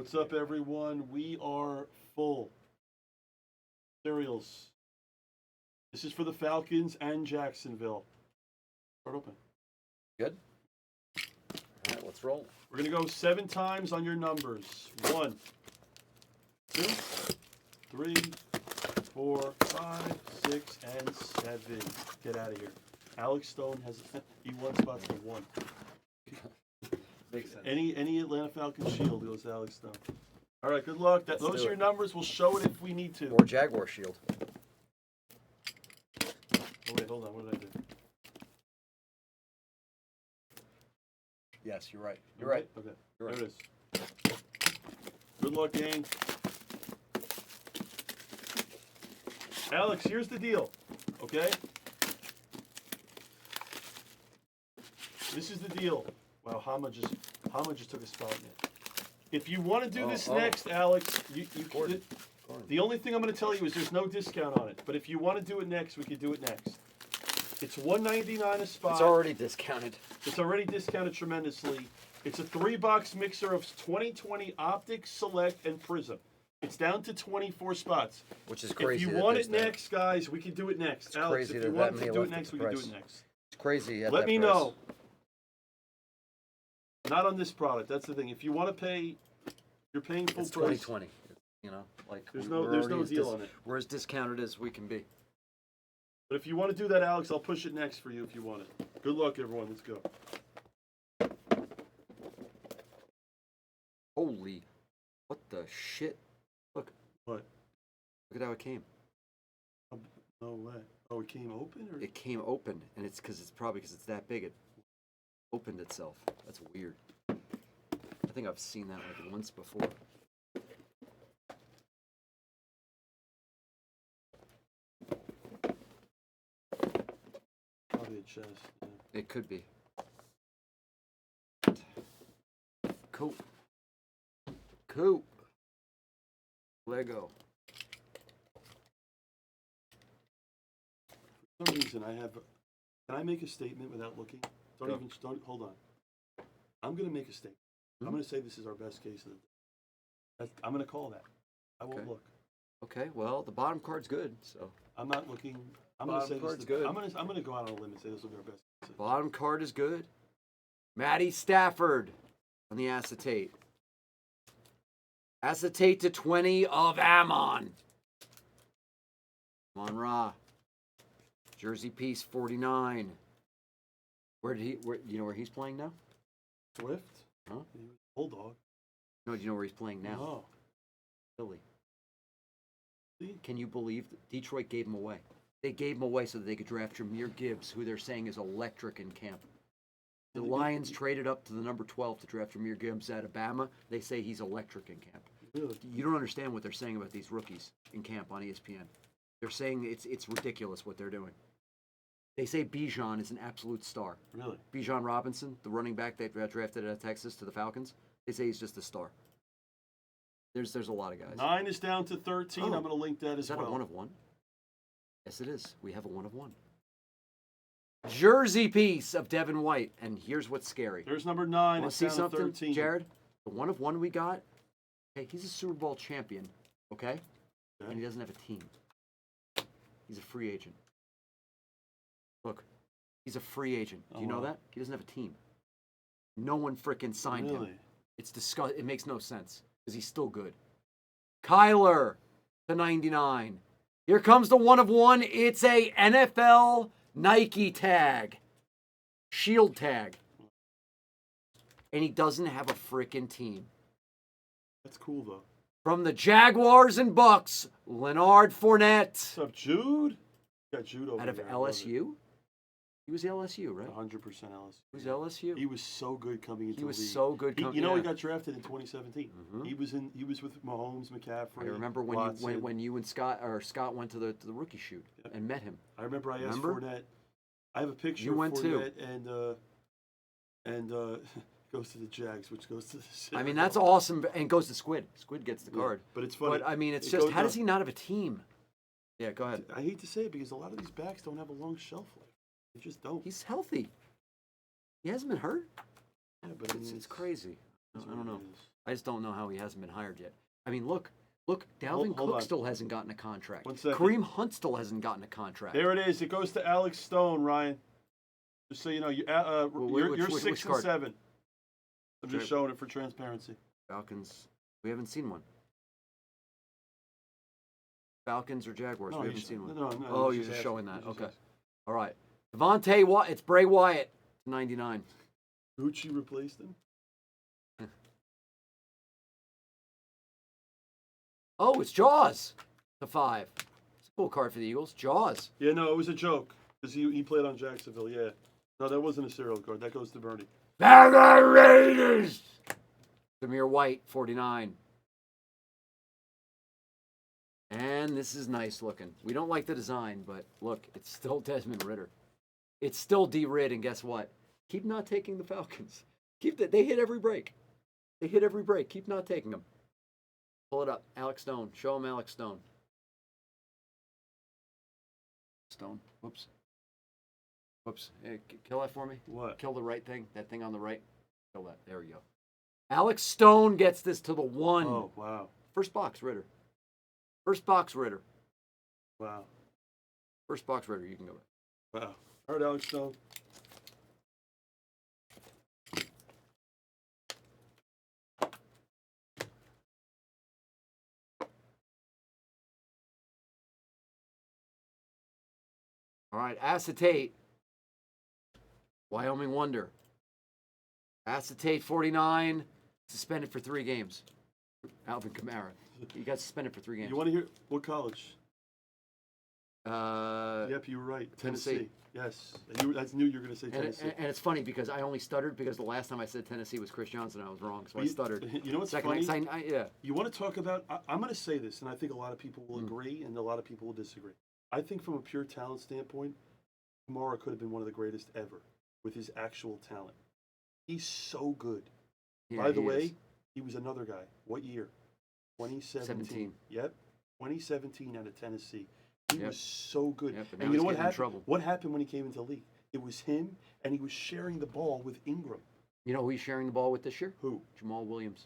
What's up, everyone? We are full. Cereals. This is for the Falcons and Jacksonville. Start open. Good. All right, let's roll. We're going to go 7 times on your numbers. 1, 2, 3, 4, 5, 6, and 7. Get out of here. Alex Stone has he won spots for 1. Makes sense. Any Atlanta Falcons shield goes to Alex Stone. All right, good luck. Those are your numbers. We'll show it if we need to. Or Jaguar Shield. Oh, wait, hold on. What did I do? Yes, you're right. You're right. Okay. You're right. There it is. Good luck, gang. Alex, here's the deal. Okay? This is the deal. Wow, Hama just took a spot in it. If you want to do this next, Alex, you Gordon. the only thing I'm going to tell you is there's no discount on it. But if you want to do it next, we could do it next. It's $199 a spot. It's already discounted. It's already discounted tremendously. It's a 3-box mixer of 2020 Optic, Select, and Prism. It's down to 24 spots. Which is crazy. If you want it next, guys, we can do it next. It's Alex, crazy if you that want that to many do it left at next, the we can do price. it next. It's crazy. At Let that me price. know. Not on this product. That's the thing. If you want to pay, you're paying full It's price. 2020. You know, like There's we're no already as deal on it. We're as discounted as we can be. But if you want to do that, Alex, I'll push it next for you if you want it. Good luck, everyone. Let's go. Holy, what the shit? Look. What? Look at how it came. No way. Oh, it came open? Or? It came open, and it's probably because it's that big. It opened itself. That's weird. I think I've seen that like once before. Probably a chest. Yeah. It could be. Coop. Coop. Lego. For some reason, I have. Can I make a statement without looking? Don't hold on. I'm gonna make a statement. I'm gonna say this is our best case of the day. I'm gonna call that. I won't Okay. look. Okay, well, the bottom card's good, so. I'm not looking. I'm gonna Bottom say this. card's Is good. I'm gonna go out on a limb and say this will be our best case. Bottom card is good. Matty Stafford on the acetate. Acetate to 20 of Amon. Amon Ra. Jersey piece 49. Where you know where he's playing now? Swift? Huh? Bulldog. No, do you know where he's playing now? No. Philly. See? Can you believe that Detroit gave him away? They gave him away so that they could draft Jameer Gibbs, who they're saying is electric in camp. The Lions traded up to the number 12 to draft Jameer Gibbs out of Bama. They say he's electric in camp. Really? You don't understand what they're saying about these rookies in camp on ESPN. They're saying it's ridiculous what they're doing. They say Bijan is an absolute star. Really? Bijan Robinson, the running back they drafted out of Texas to the Falcons, they say he's just a star. There's a lot of guys. 9 is down to 13. Oh. I'm gonna link that Is as that well. a 1 of 1? Yes, it is. We have a 1 of 1. Jersey piece of Devin White, and here's what's scary. There's number 9. Want It's to see down to something, 13. Jared? The 1 of 1 we got. Okay, he's a Super Bowl champion. Okay, and he doesn't have a team. He's a free agent. Look, he's a free agent. Do you know that? He doesn't have a team. No one frickin' signed him. Really? It's disgusting. It makes no sense because he's still good. Kyler to 99. Here comes the 1 of 1. It's a NFL Nike tag, shield tag, and he doesn't have a frickin' team. That's cool though. From the Jaguars and Bucks, Leonard Fournette. What's up, Jude? Got Jude over Out of there. I love it. LSU? He was LSU, right? 100% LSU. He was LSU. He was so good coming into He was the league. so good You know, he got drafted in 2017. Mhm. He was with Mahomes, McCaffrey. I remember when Watson. when you and Scott went to the rookie shoot and met him. I remember I asked Remember? Fournette. I have a picture You of went too. Fournette and goes to the Jags, which goes to the. I mean, that's awesome, and goes to Squid. Squid gets the card. But it's funny. But I mean, it's It just goes how does down. he not have a team? Yeah, go ahead. I hate to say it because a lot of these backs don't have a long shelf life. They just don't. He's healthy. He hasn't been hurt. Yeah, but I mean, It's crazy. I it's don't what know. it is. I just don't know how he hasn't been hired yet. I mean, look, Dalvin hold Cook on. still hasn't gotten a contract. 1 second. Kareem Hunt still hasn't gotten a contract. There it is. It goes to Alex Stone, Ryan. Just so you know, you're which 6 and card? 7. I'm just Okay. showing it for transparency. Falcons. We haven't seen one. Falcons or Jaguars? No, we haven't he's- seen one. no, Oh, he's you're just asking. showing that. He's just Okay. asking. All right. Devontae Wyatt. It's Bray Wyatt. 99. Gucci replaced him. Oh, it's Jaws. The 5. It's a cool card for the Eagles. Jaws. Yeah, no, it was a joke because he played on Jacksonville. Yeah, no, that wasn't a serial card. That goes to Bernie. The Raiders. Zamir White. 49. And this is nice looking. We don't like the design, but look, it's still Desmond Ritter. It's still D. Rid, and guess what? Keep not taking the Falcons. They hit every break. They hit every break. Keep not taking them. Pull it up. Alex Stone. Show him Alex Stone. Stone. Whoops. Whoops. Hey, kill that for me. What? Kill the right thing. That thing on the right. Kill that. There we go. Alex Stone gets this to the 1. Oh, wow, First box, Ritter. First box, Ritter. wow, First box, Ritter. You can go back. wow. All right, Alex Stone. All right, Acetate. Wyoming Wonder. Acetate 49. Suspended for 3 games. Alvin Kamara. He got suspended for 3 games. You want to hear what college? Uh, Yep, you were right. Tennessee. Tennessee. Yes, I knew you were going to say and, Tennessee. and it's funny because I only stuttered because the last time I said Tennessee was Chris Johnson. I was wrong, so I stuttered. You know what's Second, funny? yeah. You want to talk about? I'm going to say this, and I think a lot of people will Mm. agree, and a lot of people will disagree. I think from a pure talent standpoint, Kamara could have been one of the greatest ever with his actual talent. He's so good. Yeah, By the he way, is. he was another guy. What year? 2017. 17. Yep. 2017 out of Tennessee. He Yep. was so good. Yep, but now and you he's know what getting in happened? trouble. What happened when he came into the league? It was him, and he was sharing the ball with Ingram. You know who he's sharing the ball with this year? Who? Jamal Williams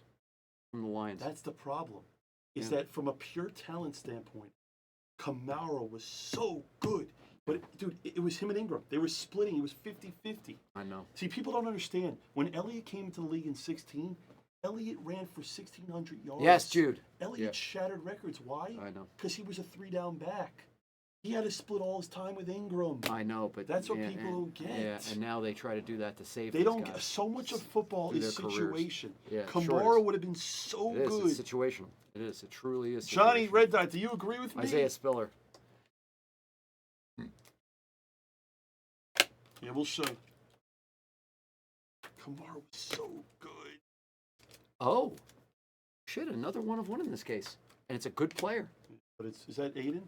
from the Lions. That's the problem. Is Yeah. that from a pure talent standpoint, Kamara was so good. But, dude, it was him and Ingram. They were splitting. It was 50-50. I know. See, people don't understand. When Elliott came into the league in 16, Elliott ran for 1,600 yards. Yes, Jude. Elliott Yeah. shattered records. Why? I know. Because he was a 3-down back. He had to split all his time with Ingram. I know, but That's what yeah, people and- don't get. Yeah, and now they try to do that to save They these don't guys. get so much of football through is their careers. situation. Yeah, it sure Kamara is. would have been so It is. good. It's situational. It is. It truly is. Johnny situational. Red Dot, do you agree with me? Isaiah Spiller. Yeah, we'll show. Kamara was so good. Oh, shit! Another 1 of 1 in this case, and it's a good player. But is that Aiden?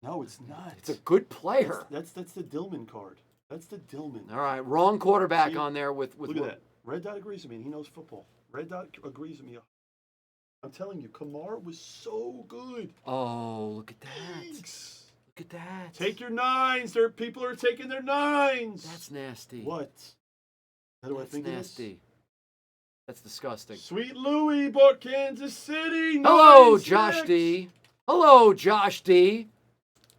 No, it's not. It's a good player. That's the Dillman card. That's the Dillman. All right, wrong quarterback See, on there with Look at that. Red Dot agrees with me, and he knows football. Red Dot agrees with me. I'm telling you, Kamara was so good. Oh, look at that! Thanks. Look at that! Take your 9s. There, people are taking their 9s. That's nasty. What? How do That's I think nasty. That's disgusting. it is? Sweet Louie bought Kansas City. Hello, Nice Josh next. D. Hello, Josh D.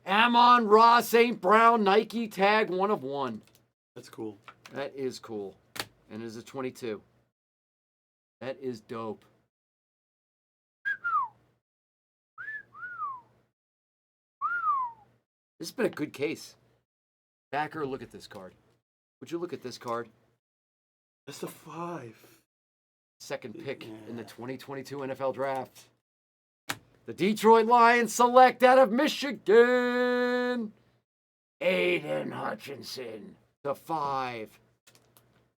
Amon Ross St. Brown Nike tag 1 of 1. That's cool. That is cool. And it is a 22. That is dope. This has been a good case. Backer, look at this card. Would you look at this card? That's the 5. Second pick in the Yeah. 2022 NFL Draft. The Detroit Lions select out of Michigan, Aiden Hutchinson, the 5.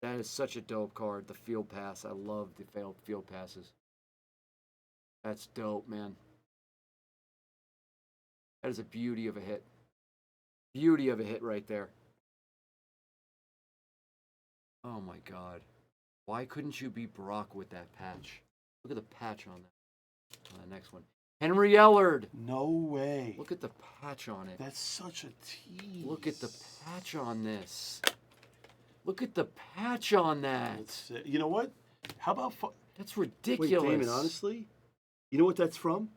That is such a dope card. The field pass. I love the field passes. That's dope, man. That is a beauty of a hit. Beauty of a hit right there. Oh my God. Why couldn't you be Brock with that patch? Look at the patch on that. On the next one. Henry Ellard. No way. Look at the patch on it. That's such a tease. Look at the patch on this. Look at the patch on that. You know what? How about That's Wait, ridiculous. Damon, honestly, you know what that's from?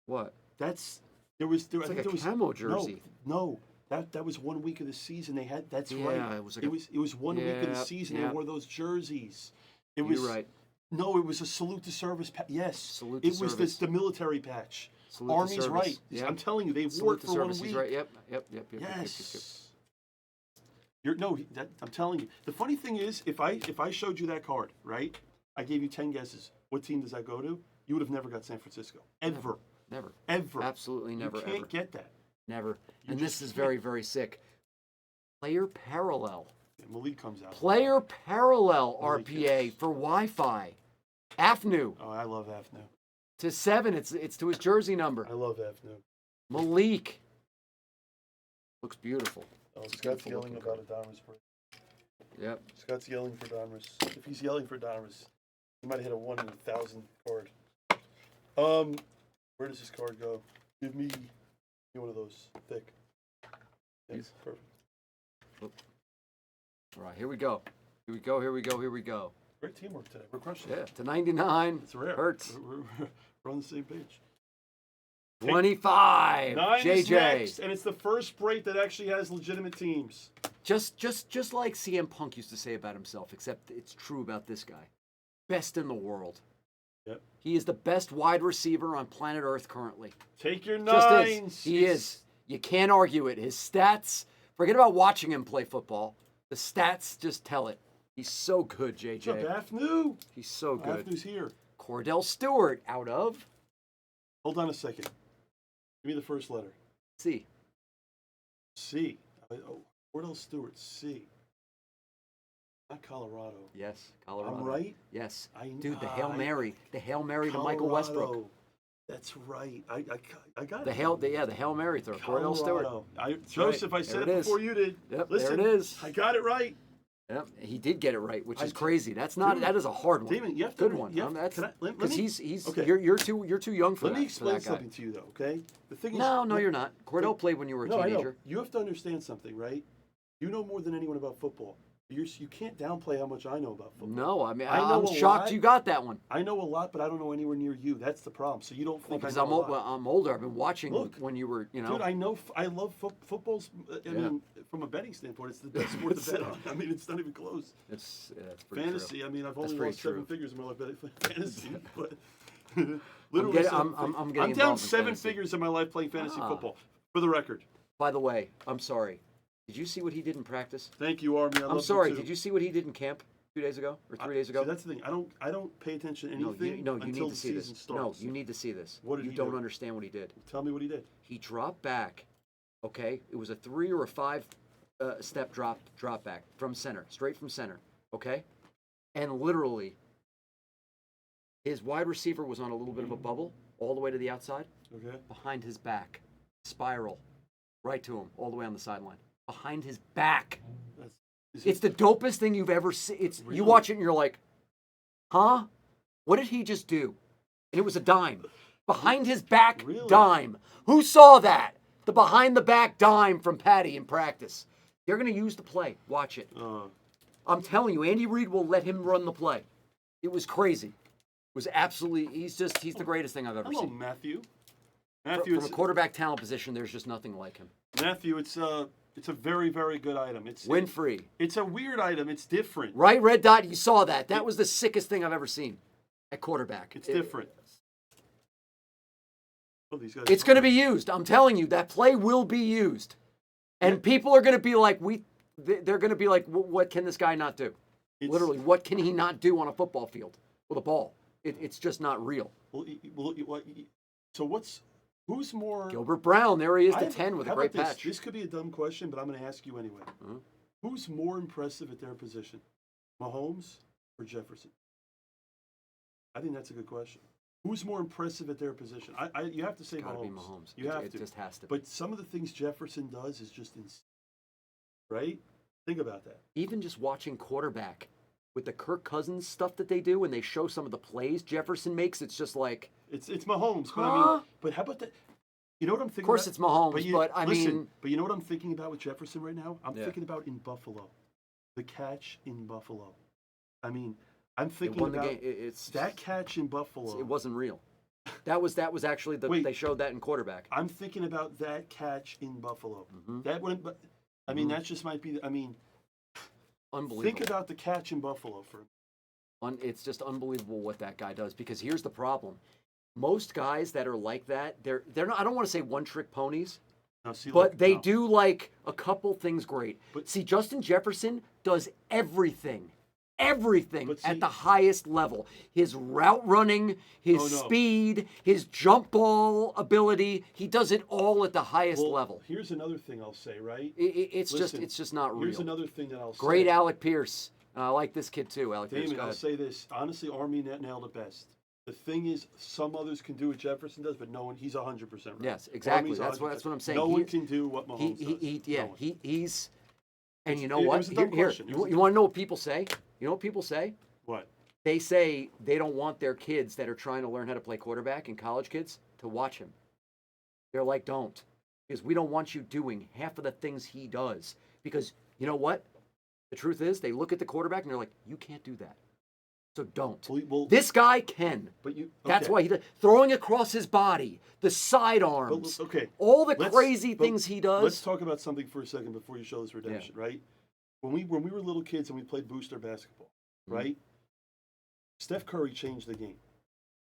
What? That's I It's think like a there was camo jersey. No, that was 1 week of the season. They had that's Yeah, right. it was like it was 1 week of the yeah, season. yeah. They wore those jerseys. It You're was right. No, it was a salute to service. Yes, Salute to it was service. the military patch. Salute to Army's service. right. Yeah. I'm telling you, they wore Salute it to for 1 service. week. He's right. Yep. Yes. You're no. I'm telling you. The funny thing is, if I showed you that card, right? I gave you 10 guesses. What team does that go to? You would have never got San Francisco. Ever. Never. Ever. Absolutely never. You can't ever. get that. Never. You And just this is can't. very, very sick. Player parallel. Yeah, Malik comes out. Player parallel Malik, RPA yes. for Wi-Fi. Afnu Oh, I love Afnu. to 7. It's to his jersey number. I love Afnu. Malik. Looks beautiful. Oh, It's a Scott's beautiful yelling looking about a Donruss break. Yep. Scott's yelling for Donruss. If he's yelling for Donruss, he might have hit a 1 in 1,000 card. Where does this card go? Give me one of those thick. Yes, perfect. All right, here we go. Here we go. Great teamwork today. We're crushing Yeah, it. to 99. It's rare. Hurts. We're on the same page. 25. 9 is JJ. next, and it's the first break that actually has legitimate teams. Just like CM Punk used to say about himself, except it's true about this guy. Best in the world. Yep. He is the best wide receiver on planet Earth currently. Take your Just nines. is. He is. You can't argue it. His stats, forget about watching him play football. The stats just tell it. He's so good, What's up, JJ. Afnu? He's so good. Afnu's here. Cordell Stewart out of Hold on a second. Give me the first letter. C. C. Oh, Cordell Stewart, C. Not Colorado. Yes, Colorado. I'm right? Yes. I Dude, the Hail Mary. The Hail Mary to Michael Colorado. Westbrook. That's right. I got The it. Hail Mary throw. Cordell Stewart. Colorado. Joseph, I said There it it is. before you did. Yep, Listen, there it is. I got it right. Yep, he did get it right, which is I- crazy. That's not. Dude, that is a hard one. Damon, you have to Good re- one. you have- That's can I- let because me- he's okay. you're too young for Let that. me for explain that guy. something to you, though, okay? The thing is, No, you're not. Cordell played when you were a No, I know. teenager. You have to understand something, right? You know more than anyone about football. You can't downplay how much I know about football. No, I mean I know I'm a shocked lot. you got that one. I know a lot, but I don't know anywhere near you. That's the problem. So you don't think Because I know a lot. I'm older. I've been watching Look, when you were, you know. Dude, I know. I love football's. I Yeah. mean, from a betting standpoint, it's the best sport to bet on. I mean, it's not even close. It's pretty Fantasy. true. I mean, I've That's only pretty lost 7 true. figures in my life betting fantasy, but literally, getting- seven I'm figures. getting I'm down involved in 7 fantasy. figures in my life playing fantasy Ah. football. For the record, By the way, I'm sorry. Did you see what he did in practice? thank you, Army. I love I'm sorry. You too. Did you see what he did in camp 2 days ago or 3 days ago? See, that's the thing. I don't pay attention to No, anything you until need the to see this. season starts. No, you need to see this. What did you he don't do? understand what he did. Tell me what he did. He dropped back. Okay, it was a 3 or a 5 step drop back from center, straight from center. Okay, and literally, his wide receiver was on a little bit of a bubble all the way to the outside, Okay. behind his back, spiral, right to him, all the way on the sideline, behind his back. That's, is It's the dopest thing you've ever seen. It's Really? you watch it and you're like, huh? What did he just do? And it was a dime. Behind his back Really? dime. Who saw that? The behind the back dime from Patty in practice. They're going to use the play. Watch it. I'm telling you, Andy Reid will let him run the play. It was crazy. It was absolutely, he's the greatest thing I've ever hello, seen. Matthew. From Matthew, a quarterback talent position, there's just nothing like him. Matthew, it's a very, very good item. Winfrey. It's a weird item. It's different. Right, red dot, you saw that. That was the sickest thing I've ever seen at quarterback. It's different. Oh, these guys. It's going to be used. I'm telling you, that play will be used. And people are going to be like, they're going to be like, what can this guy not do? It's- Literally, what can he not do on a football field with a ball? It's just not real. So who's more? Gilbert Brown, there he is, I the have- 10 with a how great about this? patch. This could be a dumb question, but I'm going to ask you anyway. Uh-huh. Who's more impressive at their position, Mahomes or Jefferson? I think that's a good question. Who's more impressive at their position? You have to say It's got to Mahomes. be Mahomes. You have it to. just has to. But some of the things Jefferson does is just insane. Right? Think about that. Even just watching quarterback with the Kirk Cousins stuff that they do and they show some of the plays Jefferson makes, it's just like, It's Mahomes, but I Huh? mean, but how about that? You know what I'm thinking? of course about? it's Mahomes, but I listen, mean, but you know what I'm thinking about with Jefferson right now? I'm Yeah. thinking about in Buffalo, the catch in Buffalo. I mean, I'm They thinking won the about game. It's that catch in Buffalo. It wasn't real. That was actually Wait. they showed that in quarterback. I'm thinking about that catch in Buffalo. Mhm. That wouldn't. I mean, Mhm. that just might be. I mean, Unbelievable. think about the catch in Buffalo for. It's just unbelievable what that guy does because here's the problem. Most guys that are like that, they're not. I don't want to say one-trick ponies, Now, see, but look, they no. do like a couple things great. But- See, Justin Jefferson does everything But at see- the highest level. His route running, his Oh, no. speed, his jump ball ability, he does it all at the highest Well, level. Here's another thing I'll say. Right. It's Listen, just not real. Here's another thing that I'll Great say. Alec Pierce. I like this kid too, Alec Pierce. Damon, Go I'll ahead. say this. Honestly, Army nailed it best. The thing is, some others can do what Jefferson does, but no one. He's 100% right. Yes, exactly. Army's That's what 100%. I'm saying. No He- one can do what Mahomes does. No one. He's, and you It's- know it what? was a dumb question. It was a You want to know what people say? You know what people say? What? They say they don't want their kids that are trying to learn how to play quarterback and college kids to watch him. They're like, don't, because we don't want you doing half of the things he does. Because you know what? The truth is, they look at the quarterback and they're like, you can't do that. So don't. Well, This guy can. but you. That's okay. why he does. Throwing across his body, the sidearms, But, okay. all the Let's- crazy but things he does. Let's talk about something for a second before you show this redemption, right? When we were little kids and we played booster basketball, Mhm. right? Steph Curry changed the game.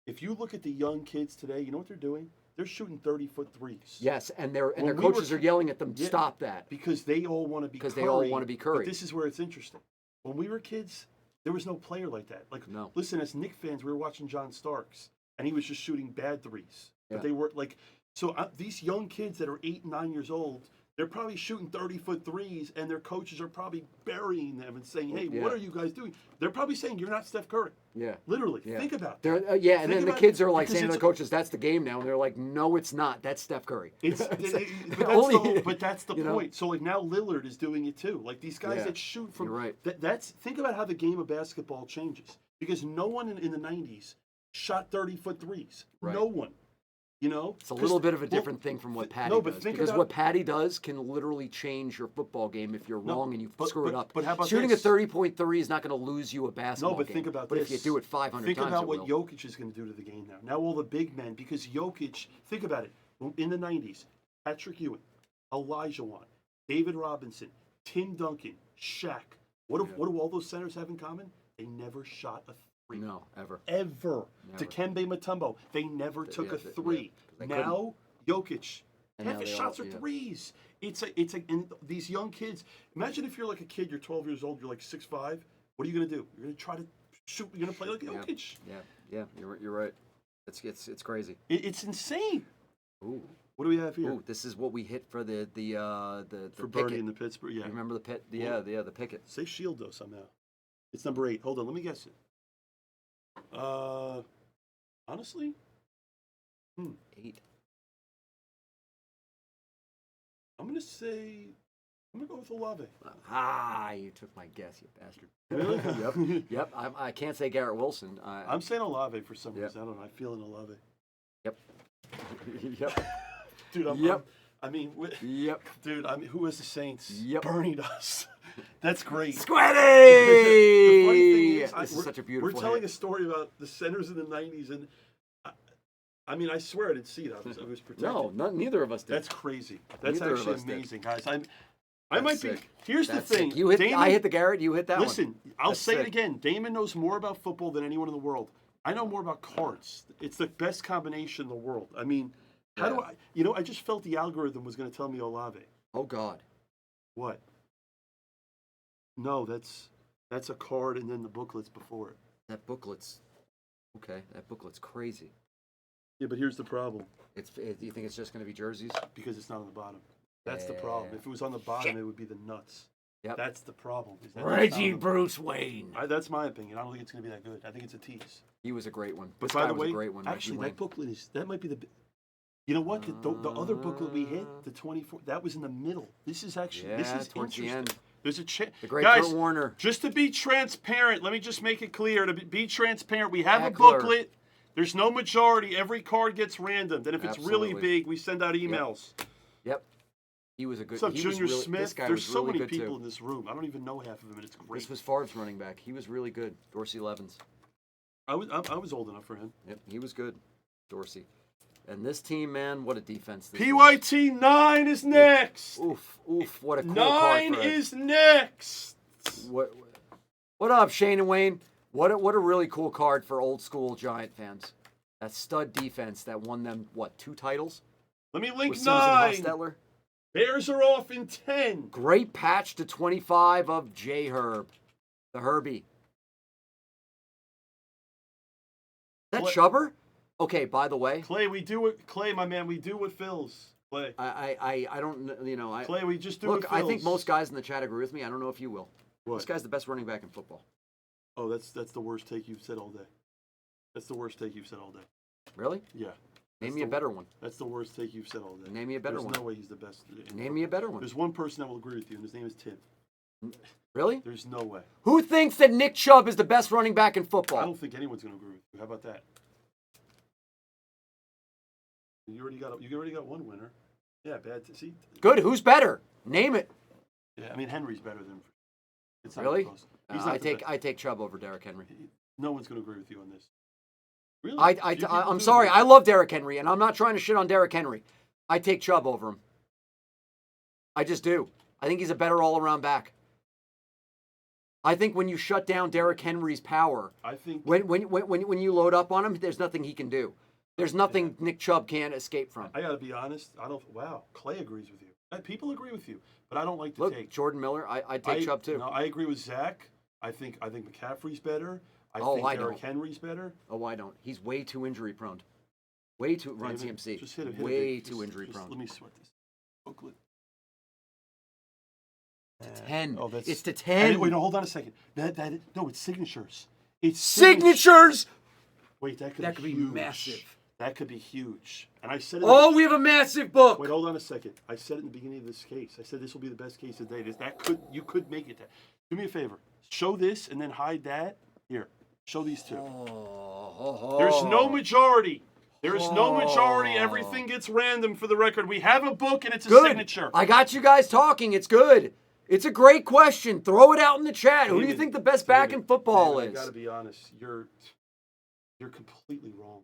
If you look at the young kids today, you know what they're doing? They're shooting 30-foot threes. Yes, and their When we coaches were- are yelling at them, Yeah. stop that. Because they all want to be Because Curry. they all wanna be Curry. But this is where it's interesting. When we were kids, there was no player like that. Like, No. listen, as Knicks fans, we were watching John Starks, and he was just shooting bad threes. Yeah. But they were like, so these young kids that are 8 and 9 years old, they're probably shooting 30-foot threes, and their coaches are probably burying them and saying, hey, Yeah. what are you guys doing? They're probably saying, you're not Steph Curry. Yeah. Literally. Yeah. Think about They're, that. yeah, and Think then the about- kids are like because saying to their it's- coaches, that's the game now. And they're like, no, it's not. That's Steph Curry. But that's the you know? point. So like now Lillard is doing it too. Like these guys Yeah, that shoot from you're right. that's think about how the game of basketball changes because no one in the 90s shot 30-foot threes. Right. No one. You know, It's a little bit of a different thing from what Patty but does. think Because about- what Patty does can literally change your football game if you're No, wrong and you but- screw but- it up. but how about Shooting this? a 30-point three is not going to lose you a basketball No, but game. think about but this. if you do it 500 think times, about it what will. Jokic is going to do to the game now. Now all the big men, because Jokic, think about it. In the 90s, Patrick Ewing, Elijah Wan, David Robinson, Tim Duncan, Shaq. What do all those centers have in common? They never shot a three. No, ever. Ever. Never. Dikembe Mutombo, they never took yeah, a three. they Now Jokic, And half now his they shots all- are yeah. threes. And these young kids. Imagine if you're like a kid, you're 12 years old, you're like 6'5". What are you gonna do? You're gonna try to shoot. You're gonna play like Yeah. Jokic. Yeah, you're right. It's crazy. It's insane. Ooh. What do we have here? Ooh, this is what we hit for the For picket. Bernie in the Pittsburgh, yeah. You remember the pit? Well- The picket. Say Shield though somehow. It's number 8. Hold on, let me guess it. Honestly, 8. I'm gonna go with Olave. Ah, you took my guess, you bastard. Really? Yep. I can't say Garrett Wilson. I'm saying Olave for some Yep. reason. I don't know. I feel an Olave. Yep. Yep. Dude, Yep. Yep. Dude, I mean, who is the Saints? Yep. Bernie does. That's great. Squatty! The funny thing is, This is such a beautiful We're telling hit. a story about the centers in the '90s, and I mean, I swear I didn't see it. I was protected. No, neither of us did. That's crazy. That's Neither of actually us did. amazing, guys. I That's might sick. be. Here's That's the thing. sick. You hit. Damon, I hit the Garrett. You hit that Listen, one. I'll That's say sick. it again. Damon knows more about football than anyone in the world. I know more about cards. It's the best combination in the world. I mean, how do Yeah. I? I just felt the algorithm was going to tell me Olave. Oh God. What? No, that's a card, and then the booklet's before it. That booklet's okay. That booklet's crazy. Yeah, but here's the problem. Do you think it's just going to be jerseys? Because it's not on the bottom. That's the problem. Yeah. If it was on the bottom, Shit. it would be the nuts. Yep. That's the problem. Is that that's not on the- Bruce Wayne. That's my opinion. I don't think it's going to be that good. I think it's a tease. He was a great one. But This by guy the was way, a great one. actually, Reggie that booklet that might be the. You know what? The other booklet we hit, the 24, that was in the middle. This is actually this Yeah, is towards the interesting. end. There's a chance. The great Guys, Kurt Warner. just to be transparent, let me just make it clear. To be transparent, we have a Eckler. booklet. There's no majority. Every card gets randomed, and if it's really Absolutely. big, we send out emails. Yep. He was a good. What's up, he was Junior really, Smith? This guy There's was so really many good people too. in this room. I don't even know half of them, and it's great. This was Favre's running back. He was really good. Dorsey Levens. I was old enough for him. Yep, he was good. Dorsey. And this team, man, what a defense. This was. PYT 9 is next. Oof, what a cool 9 card for is next. What up, Shane and Wayne? What a really cool card for old school Giant fans. That stud defense that won them, 2 titles? Let me link With Susan 9. Hostetler? Bears are off in 10. Great patch to 25 of J Herb. The Herbie. That Chubber? Okay, by the way. Clay, Clay, my man, we do what fills. Clay. I don't, Clay, we just do look, what fills. I think most guys in the chat agree with me. I don't know if you will. What? This guy's the best running back in football. Oh, that's the worst take you've said all day. That's the worst take you've said all day. Really? Yeah. Name me a better one. That's the worst take you've said all day. Name me a better There's one. no way he's the best. Name me a better one. There's one person that will agree with you, and his name is Tim. Really? There's no way. Who thinks that Nick Chubb is the best running back in I football? don't think anyone's going to agree with you. How about that? You already got one winner. Yeah, see? Good. Who's better? Name it. Yeah, I mean Henry's better than. It's not Really? close. He's not the best. I take Chubb over Derrick Henry. No one's going to agree with you on this. Really? I'm sorry. I love Derrick Henry, and I'm not trying to shit on Derrick Henry. I take Chubb over him. I just do. I think he's a better all-around back. I think when you shut down Derrick Henry's power, I think when you load up on him, there's nothing he can do. There's nothing Nick Chubb can't escape from. I got to be honest. Wow, Clay agrees with you. People agree with you, but I don't like to Look, take. Jordan Miller, I take Chubb too. No, I agree with Zach. I think McCaffrey's better. I I think don't. Henry's better. Oh, I don't. He's way too injury prone. Way too run David, CMC. Just hit it. Way too injury prone. Let me sweat this. Booklet. To 10. Oh, that's, it's to 10. Wait, no, hold on a second. No, it's signatures. It's signatures. Wait, that could be be huge. massive. That could be huge. And I said it. Oh, we have a massive book. Wait, hold on a second. I said it in the beginning of this case. I said this will be the best case of the day. You could make it that. Do me a favor. Show this and then hide that. Here. Show these two. There's no majority. There's no majority. Everything gets random for the record. We have a book and it's a signature. I got you guys talking. It's good. It's a great question. Throw it out in the chat. Who do you think the best back in football is? I got to be honest. You're completely wrong.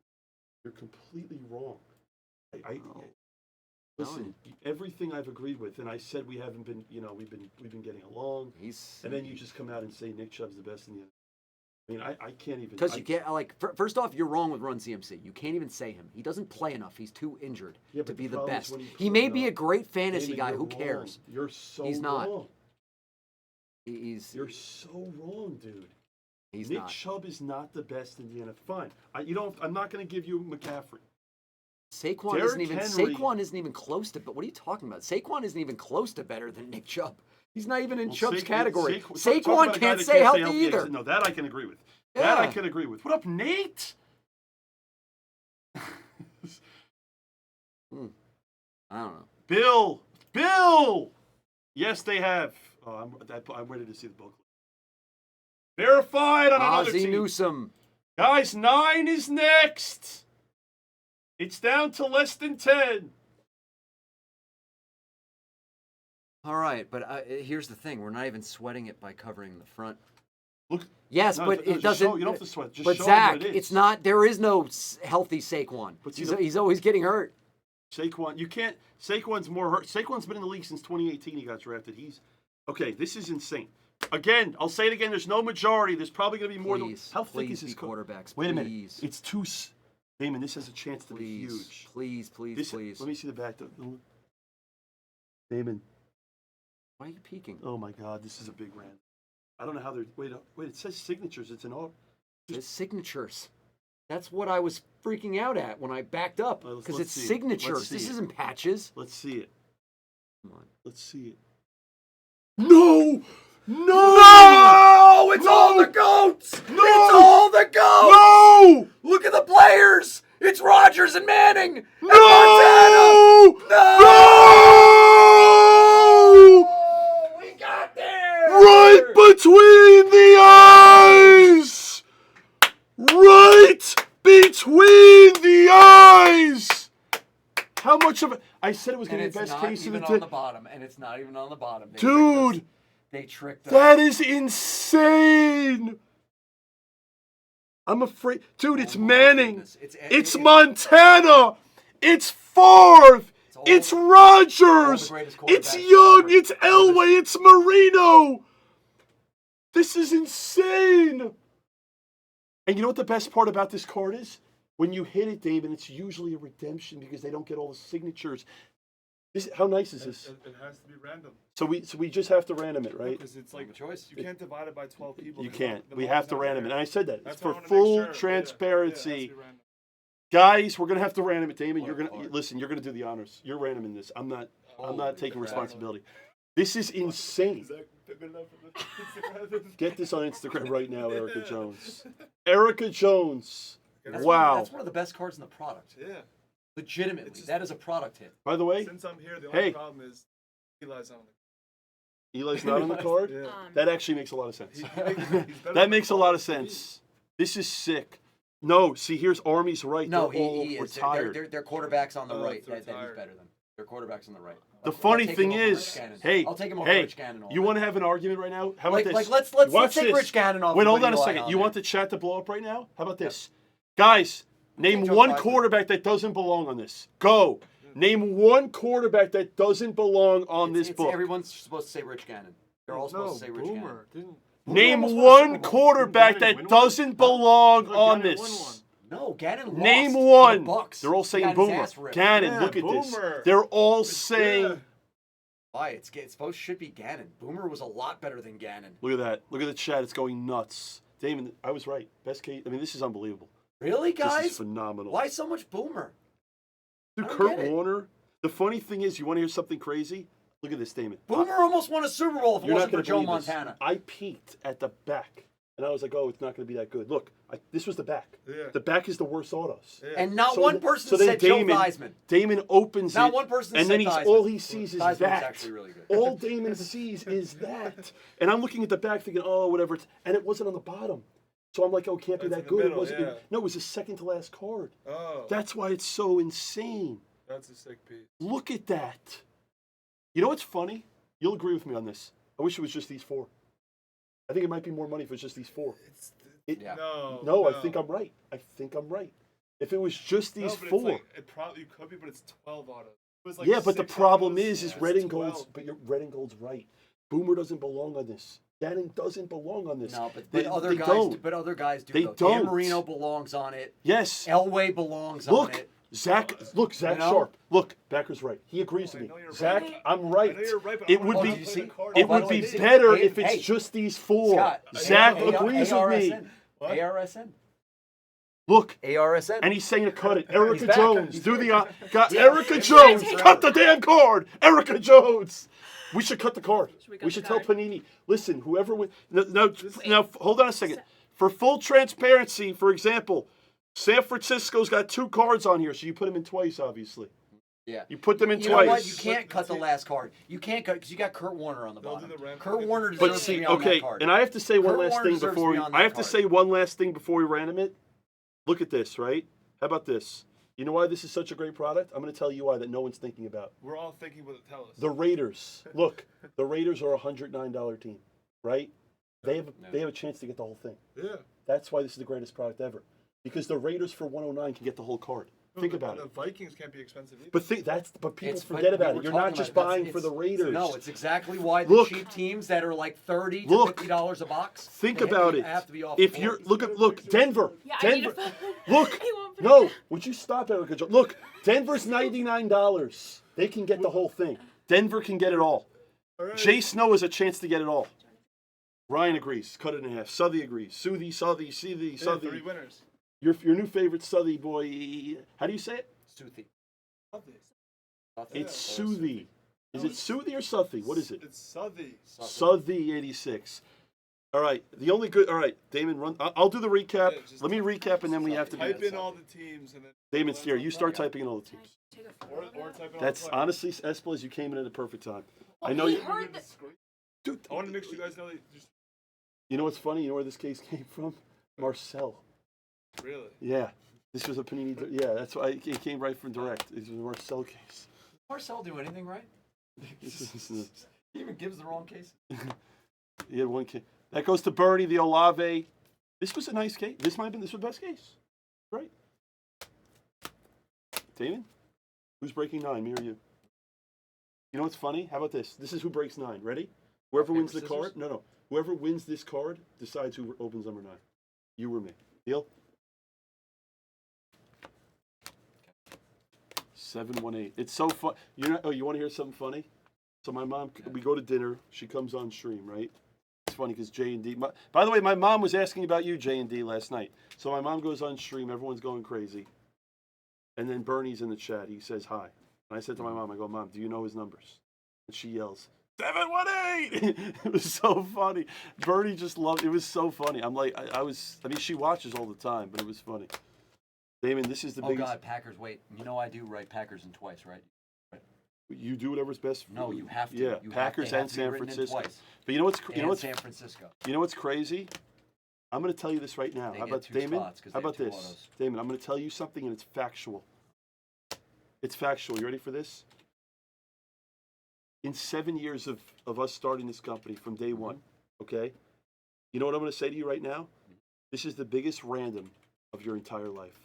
You're completely wrong. Listen, everything I've agreed with, and I said we haven't been, we've been getting along. And then you just come out and say Nick Chubb's the best in the. I mean, I can't even. Because you can't first off, you're wrong with Run CMC. You can't even say him. He doesn't play enough. He's too injured to be the best. He may be a great fantasy guy. Who cares? You're so He's not. wrong. You're so wrong, dude. He's Nick not. Chubb is not the best in the NFL. Fine. I'm not going to give you McCaffrey. Saquon isn't even close to. But what are you talking about? Saquon isn't even close to better than Nick Chubb. He's not even in Chubb's category. Saquon can't stay healthy either. No, that I can agree with. Yeah. That I can agree with. What up, Nate? I don't know. Bill. Yes, they have. Oh, I'm ready to see the booklet. Verified on another Ozzie team. Newsome. Guys, 9 is next. It's down to less than 10. All right, but here's the thing: we're not even sweating it by covering the front. Look. Yes, No, but no, it doesn't. you don't have to sweat. Just but show Zach, them what it is. it's not. There is no healthy Saquon. But He's always getting hurt. Saquon, you can't. Saquon's more hurt. Saquon's been in the league since 2018. He got drafted. Okay. This is insane. Again, I'll say it again. There's no majority. There's probably going to be more than. How thick is his quarterbacks? Wait a minute. It's too. Damon, this has a chance to be huge. Please. Let me see the back. Damon. Why are you peeking? Oh my God, this is a big rant. I don't know how they're. Wait. It says signatures. It's an all. It's signatures. That's what I was freaking out at when I backed up because it's signatures. This isn't patches. Let's see it. Come on. Let's see it. No! It's all the goats! No! It's all the goats! No! Look at the players! It's Rodgers and Manning! And No! Montana! No! No! We got there! Right between the eyes! Right between the eyes! How how much of it? I said it was going And to be it's best not case of even the on the bottom. And it's not even on the bottom. Dude, They tricked us. that is insane. I'm afraid. Dude, it's Oh my Manning. goodness. It's Montana. It's Favre. It's Rodgers. It's Young. It's Elway. It's Marino. This is insane. And you know what the best part about this card is? When you hit it, Damon, it's usually a redemption because they don't get all the signatures. How nice is this? It has to be random. So we just have to random it, right? Because it's like choice. You can't divide it by 12 people. You 'cause can't. the We ball's have to not random it. there. And I said that. That's It's why I for wanna make full sure. Yeah, transparency. it has to be random. Guys, we're gonna have to random it, Damon. You're What a gonna card. listen. You're gonna do the honors. You're randoming this. I'm not Holy taking crap. responsibility. This is insane. Is that good enough for the Instagram? Get this on Instagram right now, Erica Jones. Erica Jones. That's Wow. That's one of the best cards in the product. Yeah. Legitimately, It's just- that is a product hit. By the way, Since I'm here, the only Hey. problem is Eli's on Eli's not on the card. Yeah. That actually makes a lot of sense. He's better That than makes a Paul. lot of sense. This is sick. No, see, here's Army's right. No, They're all he is. retired. Their quarterback's on the Oh, right. it's That he's retired. better than. Their quarterback's on the right. The I'll funny take thing him over Rich is, Gannon. hey, I'll take him over hey, Rich Gannon. all you day. want to have an argument right now? How about this? Let's Watch take this. Rich Gannon off. Wait, and hold put on a Eli second. on You there. want the chat to blow up right now? How about this? Guys, name Joe one Theismann. quarterback that doesn't belong on this. Go. Name one quarterback that doesn't belong on this book. Everyone's supposed to say Rich Gannon. They're all supposed to say Rich Gannon. Boomer. Didn't Name almost won a Super one Bowl. quarterback Didn't Gannon that win one? doesn't belong Look, on Gannon won this. one. No, Gannon lost. Name to the one. Bucks. They're all He saying got his Boomer. ass ripped. Gannon, Yeah, look at this. Boomer. They're all saying. Yeah. Why? It's supposed should be Gannon. Boomer was a lot better than Gannon. Look at that. Look at the chat. It's going nuts. Damon, I was right. Best case. I mean, this is unbelievable. Really, This guys? is phenomenal. Why so much Boomer? Dude, I don't Kurt get it. Warner. The funny thing is, you want to hear something crazy? Look at this, Damon. Boomer almost won a Super Bowl if it You're not wasn't going for to Joe believe this. Montana. I peeked at the back, and I was like, "Oh, it's not going to be that good." Look, this was the back. Yeah. The back is the worst autos. Yeah. And not So one th- person so then said Damon, Joe Theismann. Damon opens Not it, one person and said then Theismann. all he sees is Theismann's that. actually really good. All Damon sees is that, and I'm looking at the back, thinking, "Oh, whatever." And it wasn't on the bottom, so I'm like, "Oh, it can't be That's that in the good." middle, It wasn't. yeah. No, it was the second to last card. Oh. That's why it's so insane. That's a sick piece. Look at that. You know what's funny? You'll agree with me on this. I wish it was just these four. I think it might be more money if it's just these four. It's Yeah. No, I think I'm right. I think I'm right. If it was just these but four. It's like, it probably could be, but it's 12 autos. It was like Yeah, but the 6 problem autos. is Yeah, red it's and gold's. 12. But your red and gold's right. Boomer doesn't belong on this. Gannon doesn't belong on this. No, but They- other they guys. don't. But other guys do. They though. don't. Dan Marino belongs on it. Yes. Elway belongs on Look, it. Zach. Look, Zach You know? Sharp. Look, Backer's right. He agrees I with know me. you're Zach, right. I'm I right. know you're right, but It I would wanna Oh, be. did you see? card. It Oh, by would the be way, better hey, if it's hey, just these four. Scott, Zach A- agrees with me. ARSN. What? ARSN. Look, ARSN. and he's saying to cut it. Erica back. Jones, He's do back. the got Yeah. Erica It's Jones, back. cut the damn card. Erica Jones. We should cut the card. we cut We the should tell card? Panini. Listen, whoever wins. Now, hold on a second. For full transparency, for example, San Francisco's got 2 cards on here, so you put them in twice, obviously. Yeah. You put them in You twice. know what? You can't cut the last card. You can't cut because you got Kurt Warner on the They'll do bottom. the ramp- Kurt Warner But deserves to see, be on okay, that card. and I have to say one Kurt last Warner thing deserves to before be we. on I that have to card. say one last thing before we random it. Look at this, right? How about this? You know why this is such a great product? I'm going to tell you why that no one's thinking about. We're all thinking what it tells us. The Raiders. Look, the Raiders are a $109 team, right? They have a chance to get the whole thing. Yeah. That's why this is the greatest product ever. Because the Raiders for 109 can get the whole card. Think about The it. Vikings can't be expensive either. But people It's- forget but about we it. were You're talking not about just it. That's- buying for the Raiders. No, it's exactly why the Look. cheap teams that are like $30 Look. to $50 a box. Think they about it. Have to be off If the you're board. look Denver. Yeah, I need Denver. a phone. Look. He won't put No, it would you stop, Erica? Look, Denver's $99. They can get the whole thing. Denver can get it all. All right. Jay Snow has a chance to get it all. Ryan agrees. Cut it in half. Southey agrees. Southey, Yeah, Southey. 3 winners. Your new favorite Southey boy. How do you say it? Soothie. Love this. It's Yeah. Southey. Is it Southey or Southey? What is it? It's Southey. Southey 86. All right. The only good. All right, Damon, run. I'll do the recap. Yeah, just Let me recap, and then we have to. Type in all the teams and then. Damon Steer, you start typing in all the teams. Take a Or photo. type in all That's the players. honestly, Esples, you came in at the perfect time. I Well, know he you. heard the- Dude, I want to make sure you guys know that just you know what's funny? You know where this case came from? Marcel. really. Yeah. This was a Panini. Yeah, that's why it came right from Direct. It was a Marcel case. Marcel do anything right? He even gives the wrong case. He had one case. That goes to Bernie, the Olave. This was a nice case. This might have been the best case. Right. Damon? Who's breaking 9, me or you? You know what's funny? How about this? This is who breaks 9. Ready? Whoever Paper, wins the scissors? card. No. Whoever wins this card decides who opens number 9. You or me. Deal? 718. It's so fun. You know? Oh, you want to hear something funny? So my mom, we go to dinner. She comes on stream, right? It's funny because J&D. By the way, my mom was asking about you, J&D, last night. So my mom goes on stream. Everyone's going crazy. And then Bernie's in the chat. He says hi. And I said to my mom, I go, Mom, do you know his numbers? And she yells, 718! It was so funny. Bernie just loved it. It was so funny. I'm like, I mean, she watches all the time, but it was funny. Damon, this is the Oh, biggest. God, Packers. Wait, you know I do write Packers in twice, right? You do whatever's best for No, you have to. Yeah, You Packers have and to be San written in Francisco. twice. But you know what's And San Francisco. You know what's crazy? I'm going to tell you this right now. They How get about 2 Damon? spots 'cause How they have about 2 this? autos. Damon, I'm going to tell you something and it's factual. It's factual. You ready for this? In 7 years of us starting this company from day one, okay? You know what I'm going to say to you right now? This is the biggest random of your entire life.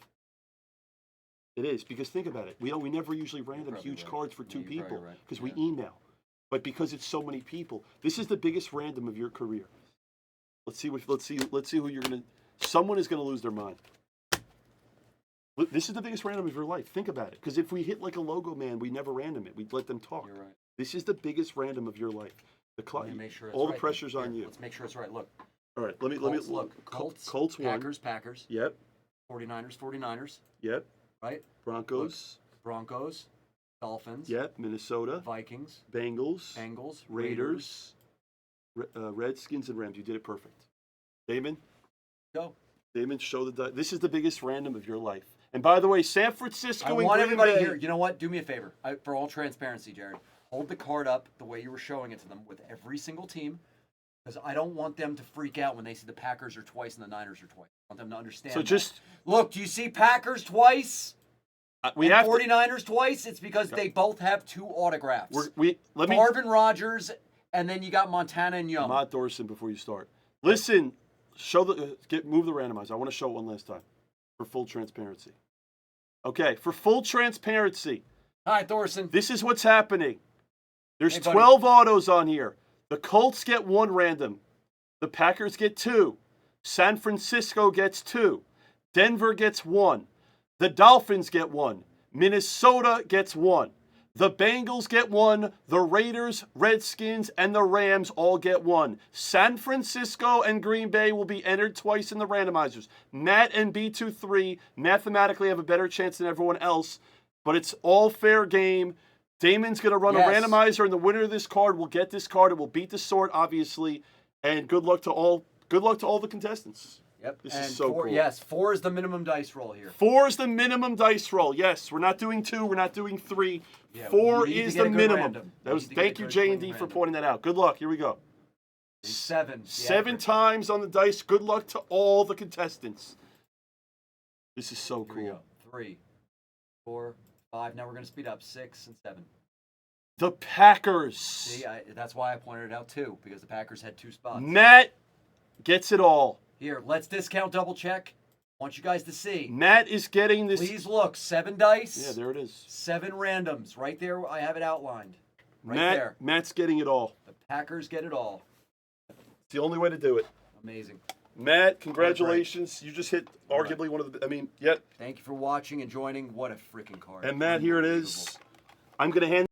It is, because think about it. We never usually random probably huge right. cards for 2 Yeah, you're probably people right. because Yeah. we email. But because it's so many people, this is the biggest random of your career. Let's see who you're going to someone is going to lose their mind. This is the biggest random of your life. Think about it. Because if we hit like a logo man, we never random it. We'd let them talk. You're right. This is the biggest random of your life. Let me make sure it's all the right, then. pressure's on Here, you. Let's make sure it's right. Look. All right, let me Look. Colts 1. Packers. Yep. 49ers. Yep. Right? Broncos. Broncos. Dolphins. Yep. Minnesota. Vikings. Bengals. Bengals. Raiders. Redskins and Rams. You did it perfect. Damon. Go. Damon, show the. This is the biggest random of your life. And by the way, San Francisco. I and want Green everybody Bay. here. You know what? Do me a favor. For all transparency, Jared. Hold the card up the way you were showing it to them with every single team. Because I don't want them to freak out when they see the Packers are twice and the Niners are twice. I want them to understand. So that. just Look, do you see Packers twice? we and have 49ers twice? It's because they both have 2 autographs. let me Marvin Rogers, and then you got Montana and Young. Mott Dorson before you start. Listen, show move the randomizer. I want to show it one last time for full transparency. Okay, for full transparency, Hi, Thorson. this is what's happening. There's Hey, buddy. 12 autos on here. The Colts get 1 random. The Packers get 2. San Francisco gets 2. Denver gets 1. The Dolphins get 1. Minnesota gets 1. The Bengals get 1. The Raiders, Redskins, and the Rams all get 1. San Francisco and Green Bay will be entered twice in the randomizers. Matt and B23 mathematically have a better chance than everyone else, but it's all fair game. Damon's going to run Yes. a randomizer, and the winner of this card will get this card. It will beat the sort, obviously. And good luck to all the contestants. Yep. This and is so 4, cool. Yes, 4 is the minimum dice roll here. 4 is the minimum dice roll. Yes, we're not doing 2. We're not doing 3. Yeah, 4 we need to is get the a good minimum. random. That We was need to get thank a you good, J clean and D for random. pointing that out. Good luck. Here we go. 7. 7 times on the dice. Good luck to all the contestants. This is so Here we cool. go. 3, 4, 5. Now we're going to speed up. 6 and 7. The Packers. See, that's why I pointed it out too, because the Packers had 2 spots. Matt gets it all. Here, let's discount double check. I want you guys to see. Matt is getting this. Please look. 7 dice. Yeah, there it is. 7 randoms. Right there, I have it outlined. Right there. Matt's getting it all. The Packers get it all. It's the only way to do it. Amazing. Matt, congratulations. You just hit arguably one of the. Thank you for watching and joining. What a freaking card. And Matt, here it is. I'm going to hand